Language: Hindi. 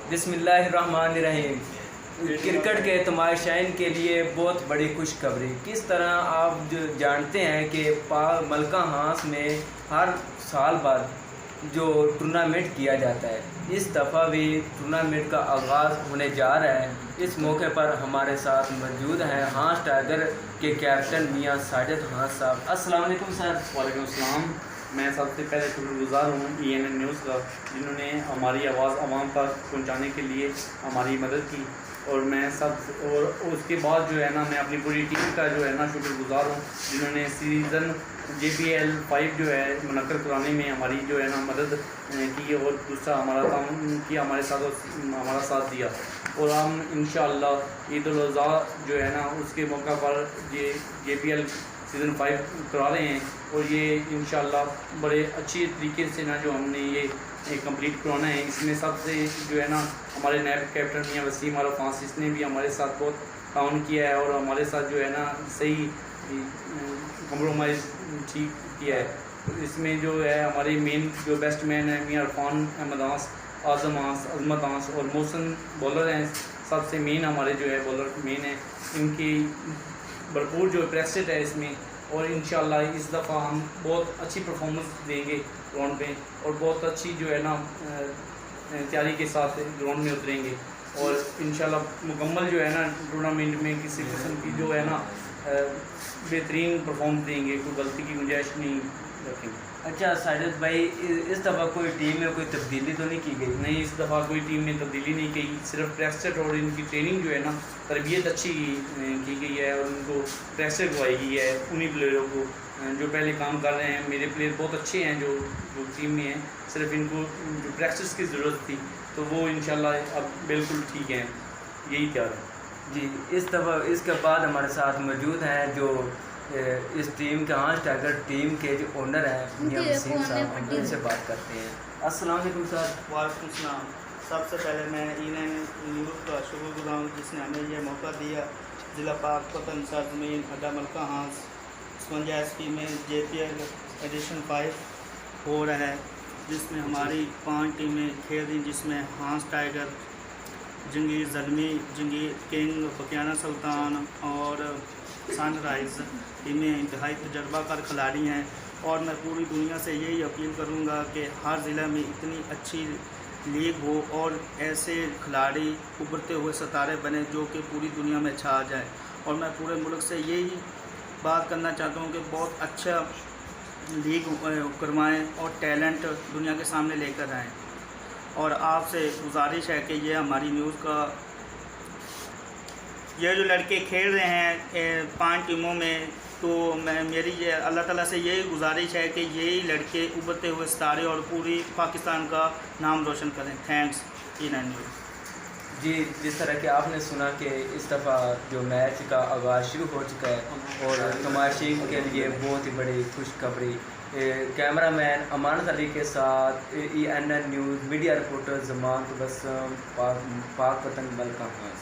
बिस्मिल्लाहिर्रहमानिर्रहीम। क्रिकेट के तमाशाइन के लिए बहुत बड़ी खुशखबरी। किस तरह आप जो जानते हैं कि मलका हांस में हर साल बाद जो टूर्नामेंट किया जाता है, इस दफ़ा भी टूर्नामेंट का आगाज़ होने जा रहा है। इस मौके पर हमारे साथ मौजूद हैं हांस टाइगर के कैप्टन मियां साजिद हांस साहब। अस्सलाम वालेकुम सर। वालेकुम अस्सलाम। मैं सबसे पहले शुक्रगुज़ार हूँ ENN न्यूज़ का, जिन्होंने हमारी आवाज़ आवाम तक पहुँचाने के लिए हमारी मदद की। और मैं उसके बाद जो है ना, मैं अपनी पूरी टीम का जो है ना शुक्रगुज़ार हूँ, जिन्होंने सीज़न JPL 5 जो है मुनक्किद कराने में हमारी जो है ना मदद की और दूसरा हमारा काम किया, हमारा साथ दिया। और हम इंशाअल्लाह ईद उल अज़हा जो है ना उसके मौका पर ये JPL सीज़न 5 करा रहे हैं। और ये इंशाअल्लाह बड़े अच्छी तरीके से ना जो हमने ये कंप्लीट करवाना है। इसमें सबसे जो है ना हमारे नायब कैप्टन मियां वसीम आरफ हांस, इसने भी हमारे साथ बहुत ताउन किया है और हमारे साथ जो है ना सही कम्प्रोमाइज़ ठीक किया है। तो इसमें जो है हमारे मेन जो बेस्ट मैन है मियां इरफान अहमद हांस, आज़म हांस, अजमत हांस और मोहसिन बॉलर हैं। सबसे मेन हमारे जो है बॉलर मेन है, इनकी भरपूर जो प्रेस्टेड है इसमें। और इंशाअल्लाह इस दफ़ा हम बहुत अच्छी परफॉर्मेंस देंगे ग्राउंड पे और बहुत अच्छी जो है ना तैयारी के साथ ग्राउंड में उतरेंगे। और इंशाअल्लाह मुकम्मल जो है ना टूर्नामेंट में किसी किस्म की जो है ना बेहतरीन परफॉर्म देंगे, कोई गलती की गुंजाइश नहीं रखेंगे। अच्छा साजिद भाई, इस दफ़ा कोई टीम में कोई तब्दीली तो नहीं की गई? नहीं, इस दफ़ा कोई टीम में तब्दीली नहीं की। सिर्फ प्रेस्टेड और इनकी ट्रेनिंग जो है ना, तरबियत अच्छी की गई है और उनको प्रेस्टेड करवाई गई है उन्हीं प्लेयरों को जो पहले काम कर रहे हैं। मेरे प्लेयर बहुत अच्छे हैं जो टीम में हैं, सिर्फ इनको जो प्रैक्टिस की ज़रूरत थी, तो वो इंशाल्लाह अब बिल्कुल ठीक हैं, यही तैयार है जी। इस दफ़ा इसके बाद हमारे साथ मौजूद हैं जो इस टीम के हांस टाइगर टीम के जो ओनर हैं मियां वसीम साहब, हम उनसे बात करते हैं। अस्सलाम वालेकुम सर। वालेकुम सलाम। सबसे पहले मैं ENN न्यूज़ का शुक्रगुज़ार हूँ जिसने हमें यह मौका दिया। ज़िला पाकपतन सरजमीन अड्डा मलका हांस 55 SP में JPL एडिशन 5 हो रहा है, जिसमें हमारी 5 टीमें खेल रही, जिसमें हांस टाइगर, जंगीर ज़ल्मी, जंगीर किंग, बकियाना सुल्तान और सनराइज़ टीमें इंतहाई तजर्बाकार खिलाड़ी हैं। और मैं पूरी दुनिया से यही अपील करूंगा कि हर ज़िले में इतनी अच्छी लीग हो और ऐसे खिलाड़ी उभरते हुए सितारे बने जो कि पूरी दुनिया में छा जाए। और मैं पूरे मुल्क से यही बात करना चाहता हूं कि बहुत अच्छा लीग करवाएं और टैलेंट दुनिया के सामने लेकर आएँ। और आपसे गुजारिश है कि ये हमारी न्यूज़ का ये जो लड़के खेल रहे हैं 5 टीमों में, तो मेरी ये अल्लाह ताला से यही गुजारिश है कि यही लड़के उभरते हुए सितारे और पूरी पाकिस्तान का नाम रोशन करें। Thanks ENN news. जी, जिस तरह कि आपने सुना कि इस दफ़ा जो मैच का आगाज़ शुरू हो चुका है और तमाशीन के लिए बहुत ही बड़ी खुशखबरी। कैमरामैन अमानत अली के साथ ENN news media reporter Zaman Tabassum, Pakpattan मलका हांस।